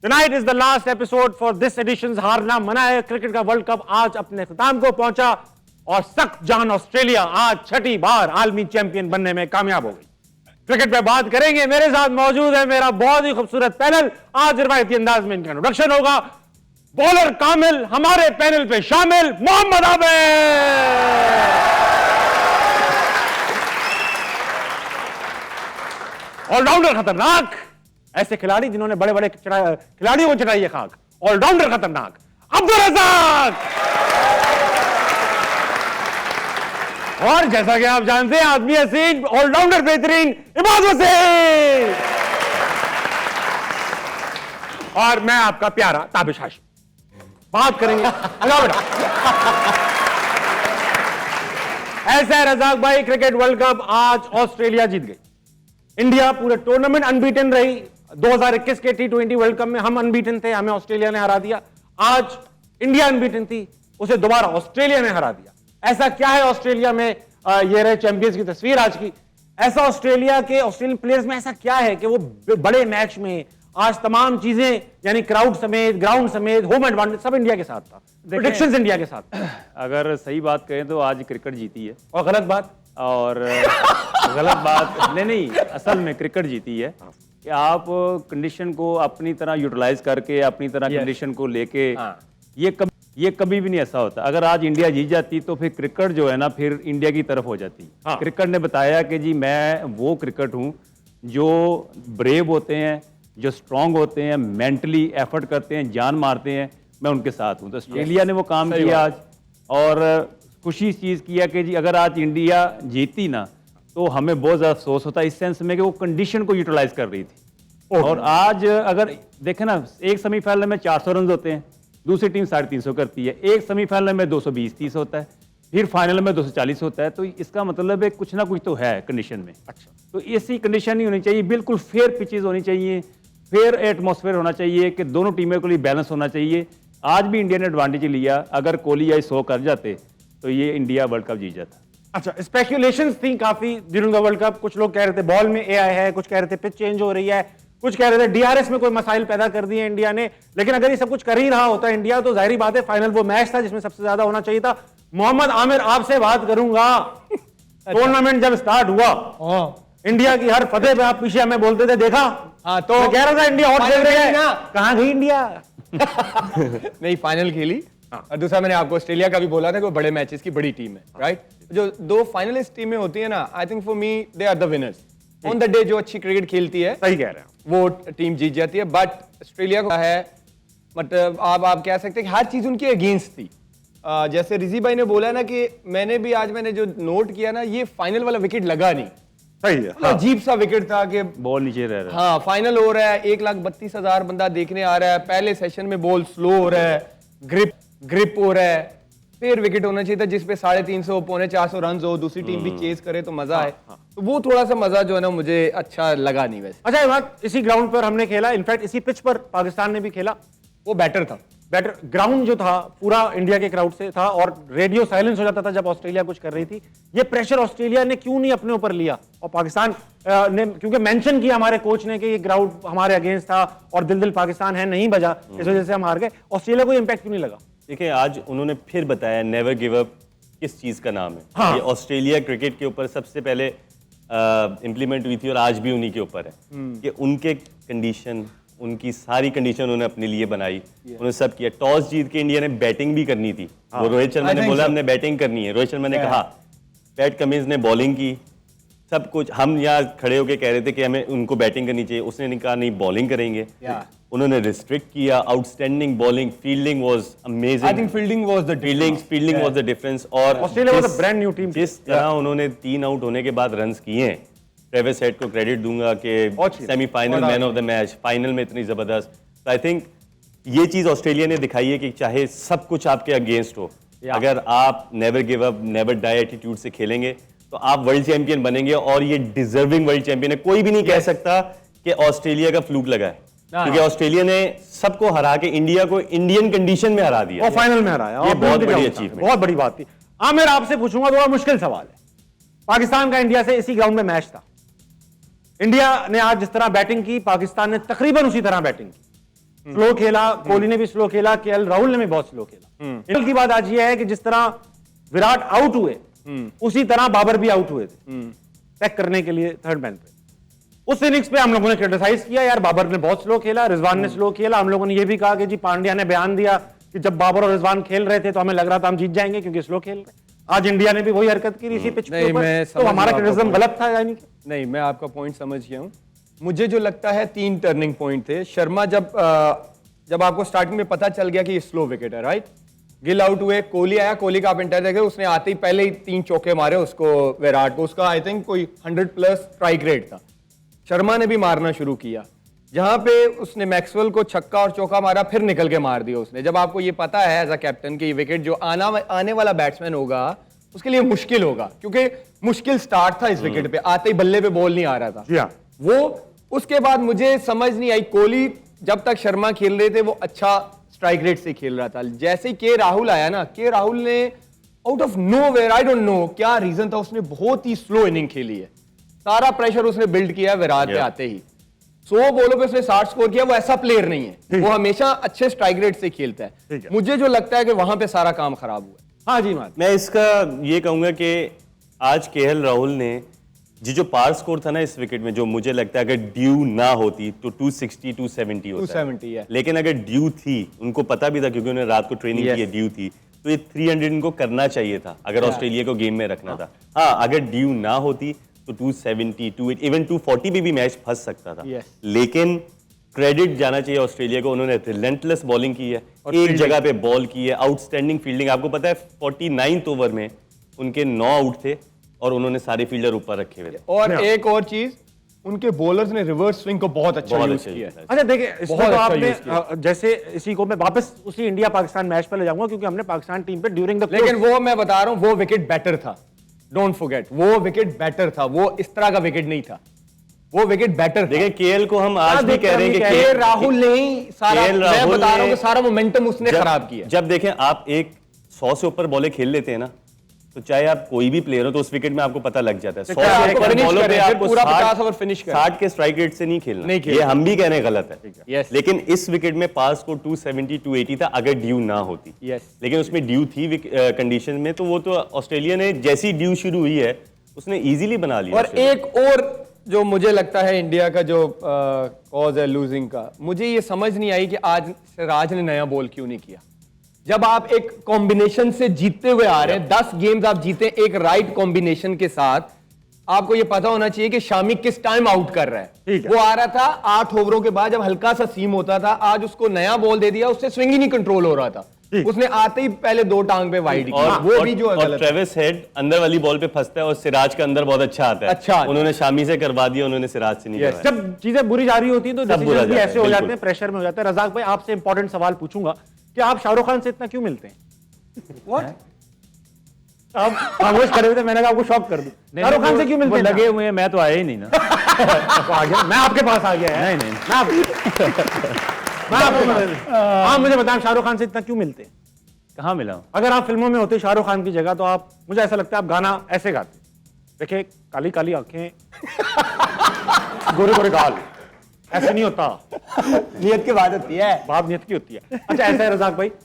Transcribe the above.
Tonight is the last episode for this edition's हारना मना है क्रिकेट का वर्ल्ड कप आज अपने खिताम को पहुंचा और सख्त जान ऑस्ट्रेलिया आज छठी बार आलमी चैंपियन बनने में कामयाब हो गई। क्रिकेट पे बात करेंगे, मेरे साथ मौजूद है मेरा बहुत ही खूबसूरत पैनल। आज रिवायती अंदाज में इनका इंट्रोडक्शन होगा। बॉलर कामिल हमारे पैनल पे शामिल मोहम्मद आबिद, ऑलराउंडर खतरनाक, ऐसे खिलाड़ी जिन्होंने बड़े बड़े खिलाड़ियों को चढ़ाई है खाक, ऑलराउंडर खतरनाक अब्दुल रज़ाक, और जैसा कि आप जानते हैं आदमी हसीन ऑलराउंडर बेहतरीन इमाद वसीम, और मैं आपका प्यारा ताबिश हाशिम। बात करेंगे बेटा ऐसा है रज़ाक भाई, क्रिकेट वर्ल्ड कप आज ऑस्ट्रेलिया जीत गई। इंडिया पूरे टूर्नामेंट अनबीटन रही। 2021 के T20 वर्ल्ड कप में हम अनबीटन थे, हमें ऑस्ट्रेलिया ने हरा दिया। आज इंडिया अनबीटन थी, उसे दोबारा ऑस्ट्रेलिया ने हरा दिया। ऐसा क्या है ऑस्ट्रेलिया में, ये रहे चैंपियंस की तस्वीर आज की। ऐसा ऑस्ट्रेलियन प्लेयर्स में ऐसा क्या है कि वो बड़े मैच में आज तमाम चीजें यानी क्राउड समेत, ग्राउंड समेत, होम एडवांटेज सब इंडिया के साथ था, प्रेडिक्शंस इंडिया के साथ। अगर सही बात कहें तो आज क्रिकेट जीती है, और गलत बात गलत बात नहीं, असल में क्रिकेट जीती है कि आप कंडीशन को अपनी तरह यूटिलाइज करके अपनी तरह कंडीशन को लेके ये कभी भी नहीं ऐसा होता। अगर आज इंडिया जीत जाती तो फिर क्रिकेट जो है ना फिर इंडिया की तरफ हो जाती। क्रिकेट ने बताया कि जी मैं वो क्रिकेट हूँ जो ब्रेव होते हैं, जो स्ट्रांग होते हैं, मेंटली एफर्ट करते हैं, जान मारते हैं, मैं उनके साथ हूँ। तो ऑस्ट्रेलिया ने वो काम किया आज, और खुशी इस चीज़ किया कि जी अगर आज इंडिया जीती ना तो हमें बहुत ज़्यादा अफसोस होता है इस सेंस में कि वो कंडीशन को यूटिलाइज कर रही थी। और आज अगर देखें ना, एक सेमीफाइनल में 400 रन होते हैं, दूसरी टीम 350 करती है, एक सेमीफाइनल में 220-30 होता है, फिर फाइनल में 240 होता है। तो इसका मतलब है कुछ ना कुछ तो है कंडीशन में। अच्छा, तो ऐसी कंडीशन नहीं होनी चाहिए, बिल्कुल फेयर पिचेज होनी चाहिए, फेयर एटमॉस्फेयर होना चाहिए कि दोनों टीमों के लिए बैलेंस होना चाहिए। आज भी इंडिया ने एडवांटेज लिया, अगर कोहली या 100 कर जाते तो ये इंडिया वर्ल्ड कप जीत जाता। अच्छा, स्पेकुलेशंस थी काफी ड्यूरिंग द वर्ल्ड कप। कुछ लोग कह रहे थे बॉल में एआई है, कुछ कह रहे थे पिच चेंज हो रही है, कुछ कह रहे थे डीआरएस में कोई मसाइल पैदा कर दिए इंडिया ने। लेकिन अगर ये सब कुछ कर ही रहा होता इंडिया तो जाहिर बात है फाइनल वो मैच था जिसमें सबसे ज्यादा होना चाहिए था। मोहम्मद आमिर, आपसे बात करूंगा। टूर्नामेंट जब स्टार्ट हुआ इंडिया की हर फतेह पे आप पीछे हमें बोलते थे, देखा? हाँ, तो मैं कह रहा था इंडिया हॉट खेल रही है ना, कहां गई इंडिया? नहीं, फाइनल खेली। और दूसरा मैंने आपको ऑस्ट्रेलिया का भी बोला था कि वो बड़े मैचेस की बड़ी टीम है, राइट? जो दो फाइनलिस्ट टीमें होती है ना, I think for me they are the winners on the day. जो अच्छी क्रिकेट खेलती है, सही कह रहे हैं, वो टीम जीत जाती है। बट ऑस्ट्रेलिया को है, मतलब आप कह सकते हैं कि हर चीज उनके अगेंस्ट थी। जैसे रिजी भाई ने बोला ना कि मैंने जो नोट किया ना, ये फाइनल वाला विकेट लगा नहीं। सही है, अजीब सा विकेट था कि बॉल नीचे रह रहा है। हाँ, फाइनल हो रहा है, 1,32,000 बंदा देखने आ रहा है, पहले सेशन में बॉल स्लो हो रहा है, ग्रिप हो रहा है, फिर विकेट होना चाहिए था जिसपे 350 पौने 400 रन हो, दूसरी टीम भी चेज करे तो मजा आए। तो वो थोड़ा सा मजा जो है ना मुझे अच्छा लगा नहीं वैसे। अच्छा, ये बात इसी ग्राउंड पर हमने खेला, इनफैक्ट इसी पिच पर पाकिस्तान ने भी खेला। वो बेटर था, बेटर ग्राउंड जो था पूरा इंडिया के क्राउड से था और रेडियो साइलेंस हो जाता था जब ऑस्ट्रेलिया कुछ कर रही थी। ये प्रेशर ऑस्ट्रेलिया ने क्यों नहीं अपने ऊपर लिया? और पाकिस्तान ने क्योंकि मेंशन किया हमारे कोच ने कि ये क्राउड हमारे अगेंस्ट था और दिल पाकिस्तान है, नहीं बजा, इस वजह से हम हार गए। ऑस्ट्रेलिया को इंपैक्ट क्यों नहीं लगा? देखिए, आज उन्होंने फिर बताया नेवर गिव अप किस चीज़ का नाम है। हाँ। ये ऑस्ट्रेलिया क्रिकेट के ऊपर सबसे पहले इंप्लीमेंट हुई थी और आज भी उन्हीं के ऊपर है कि उनके कंडीशन, उनकी सारी कंडीशन उन्होंने अपने लिए बनाई, उन्होंने सब किया। टॉस जीत के इंडिया ने बैटिंग भी करनी थी। वो रोहित शर्मा ने बोला हमने बैटिंग करनी है, रोहित शर्मा ने कहा, पैट कमिंस ने बॉलिंग की, सब कुछ। हम यहाँ खड़े होकर कह रहे थे कि हमें उनको बैटिंग करनी चाहिए, उसने कहा नहीं बॉलिंग करेंगे। उन्होंने रिस्ट्रिक्ट किया, outstanding bowling, fielding was amazing. I think fielding was the difference. और Australia was a brand new team. जिस तरह उन्होंने 3 आउट होने के बाद रन्स किए हैं, ट्रेविस हेड को क्रेडिट दूंगा कि semifinal man of the match, final में इतनी जबरदस्त। तो आई थिंक ये चीज ऑस्ट्रेलिया ने दिखाई है कि चाहे सब कुछ आपके अगेंस्ट हो, अगर आप never give up, never die attitude से खेलेंगे तो आप वर्ल्ड चैंपियन बनेंगे। और ये डिजर्विंग वर्ल्ड चैंपियन है। कोई भी नहीं कह सकता कि ऑस्ट्रेलिया का फ्लूक लगा है, क्योंकि ऑस्ट्रेलिया ने सबको हरा के इंडिया को इंडियन कंडीशन में हरा दिया और फाइनल में हराया। ये बहुत बड़ी अचीवमेंट, बहुत बड़ी बात थी। आमिर, आपसे पूछूंगा, थोड़ा मुश्किल सवाल है। पाकिस्तान का इंडिया से इसी ग्राउंड में मैच था, इंडिया ने आज जिस तरह बैटिंग की, पाकिस्तान ने तकरीबन उसी तरह बैटिंग की। स्लो खेला, कोहली ने भी स्लो खेला, केएल राहुल ने भी बहुत स्लो खेला। इनकी की बात आज ये है कि जिस तरह विराट आउट हुए उसी तरह बाबर भी आउट हुए थे टैक करने के लिए थर्ड मैन पे। उस इनिंग्स पे हम लोगों ने क्रिटिसाइज किया, यार बाबर ने बहुत स्लो खेला, रिजवान ने स्लो खेला। हम लोगों ने ये भी कहा कि जी पांड्या ने बयान दिया कि जब बाबर और रिजवान खेल रहे थे तो हमें लग रहा था हम जीत जाएंगे क्योंकि स्लो खेल रहे। आज इंडिया ने भी वही हरकत की इसी पिच नहीं, मैं पे, तो समझ हमारा रहा हूं क्रिटिसिज्म आपका गलत था यानी कि नहीं, मैं आपका पॉइंट समझ गया हूं। मुझे जो लगता है 3 टर्निंग पॉइंट थे। शर्मा जब आपको स्टार्टिंग में पता चल गया कि ये स्लो विकेट है, राइट, गिल आउट हुए, कोहली आया, कोहली का आप इंटर देखे, उसने आते ही पहले ही 3 चौके मारे उसको, विराट को। उसका आई थिंक कोई 100+ स्ट्राइक रेट था। शर्मा ने भी मारना शुरू किया, जहां पे उसने मैक्सवेल को छक्का और चौका मारा, फिर निकल के मार दिया उसने। जब आपको ये पता है एज अ कैप्टन कि ये विकेट जो आने वाला बैट्समैन होगा उसके लिए मुश्किल होगा, क्योंकि मुश्किल स्टार्ट था इस विकेट पे, आते ही बल्ले पे बॉल नहीं आ रहा था। जी हाँ। वो उसके बाद मुझे समझ नहीं आई, कोहली जब तक शर्मा खेल रहे थे वो अच्छा स्ट्राइक रेट से खेल रहा था। जैसे के राहुल आया ना, के राहुल ने out of nowhere, I don't know क्या रीजन था, उसने बहुत ही स्लो इनिंग खेली है। सारा प्रेशर उसने बिल्ड किया विराट पे आते ही। 100 बॉलों पे उसने 60 स्कोर किया। वो ऐसा प्लेयर नहीं है, वो हमेशा अच्छे स्ट्राइक रेट से खेलता है। मुझे जो लगता है कि वहां पे सारा काम खराब हुआ है। हाँ जी मान, मैं इसका ये कहूंगा कि आज केएल राहुल ने जो पार स्कोर था ना इस विकेट में, जो मुझे लगता है अगर ड्यू ना होती तो 260 270 होता 270 है। लेकिन अगर ड्यू थी, उनको पता भी था क्योंकि उन्होंने रात को ट्रेनिंग की है, ड्यू थी, तो ये 300 इनको करना चाहिए था अगर ऑस्ट्रेलिया को गेम में रखना था। हाँ, अगर ड्यू ना होती तो 270 280 इवन 240 पे भी मैच फंस सकता था। लेकिन क्रेडिट जाना चाहिए ऑस्ट्रेलिया को, उन्होंने रिलेंटलेस बॉलिंग की है, एक जगह पे बॉल की है, आउटस्टैंडिंग फील्डिंग। आपको पता है 49th ओवर में उनके 9 आउट थे और उन्होंने सारे फील्डर ऊपर रखे हुए थे। और एक और चीज, उनके बॉलर्स ने रिवर्स स्विंग को बहुत अच्छा यूज किया है। अच्छा देखिए इसमें बहुत तो अच्छा आपने use किया। जैसे इसी को मैं वापस उसी इंडिया पाकिस्तान मैच पर ले जाऊंगा क्योंकि हमने पाकिस्तान टीम पे ड्यूरिंग द लेकिन वो मैं बता रहा हूं, वो विकेट बेटर था, डोंट फॉरगेट, वो विकेट बेटर था, वो इस तरह का विकेट नहीं था, वो विकेट बेटर था। देखिए केएल को हम आज भी कह रहे हैं कि के राहुल ने ही सारा, मैं बता रहा हूं कि सारा मोमेंटम उसने खराब किया। जब देखें आप एक 100 से ऊपर बॉलें खेल लेते हैं ना, तो चाहे आप कोई भी प्लेयर हो तो उस विकेट में आपको पता लग जाता है। 100 से ऊपर बॉलों पे आपको पूरा 50 ओवर फिनिश करें। 60 के स्ट्राइक रेट से नहीं खेलना, ये हम भी कह रहे हैं गलत है। Yes. लेकिन इस विकेट में पास को 270 280 था अगर ड्यू ना होती। Yes. लेकिन उसमें ड्यू थी कंडीशन में, तो वो तो ऑस्ट्रेलिया ने जैसी ड्यू शुरू हुई है उसने इजीली बना लिया। और एक और जो मुझे लगता है इंडिया का जो कॉज है लूजिंग का, मुझे ये समझ नहीं आई कि आज सिराज ने नया बॉल क्यों नहीं किया। जब आप एक कॉम्बिनेशन से जीतते हुए आ रहे हैं, 10 गेम्स आप जीते एक राइट कॉम्बिनेशन के साथ, आपको ये पता होना चाहिए कि शामी किस टाइम आउट कर रहा है। वो आ रहा था 8 ओवरों के बाद जब हल्का सा सीम होता था, आज उसको नया बॉल दे दिया, उससे स्विंग ही नहीं कंट्रोल हो रहा था, उसने आते ही पहले 2 टांग पे वाइड किया, वो भी जो है गलत है। ट्रेविस हेड अंदर वाली बॉल पे फंसता है और सिराज का अंदर बहुत अच्छा आता है। अच्छा, उन्होंने शामी से करवा दिया, उन्होंने सिराज से नहीं करवाया। जब चीजें बुरी जा रही होती हैं तो सब बुरा डिसीजन भी जाता है, ऐसे हो जाते बिल्कुल। हैं, प्रेशर में हो जाते हैं। रजाक भाई आपसे इंपॉर्टेंट सवाल पूछूंगा कि आप शाहरुख खान से इतना क्यों मिलते हैं? What? आप खामोश खड़े हुए थे, मैंने कहा आपको शॉक कर दूं। शाहरुख खान से क्यों मिलते हैं? लगे हुए हैं, मैं तो आया ही नहीं ना। वो आ गया, मैं आपके पास आ गया है। नहीं, नहीं। मैं आपको आप मुझे बताएं शाहरुख खान से इतना क्यों मिलते हैं? कहाँ मिला हूं? अगर आप फिल्मों में होते शाहरुख खान की जगह तो आप, मुझे ऐसा लगता है आप गाना ऐसे गाते, देखिए काली काली आंखें गोरे गोरे गाल, ऐसे नहीं होता, नियत की बात होती है। बात नियत की होती है। अच्छा ऐसा है रजाक भाई,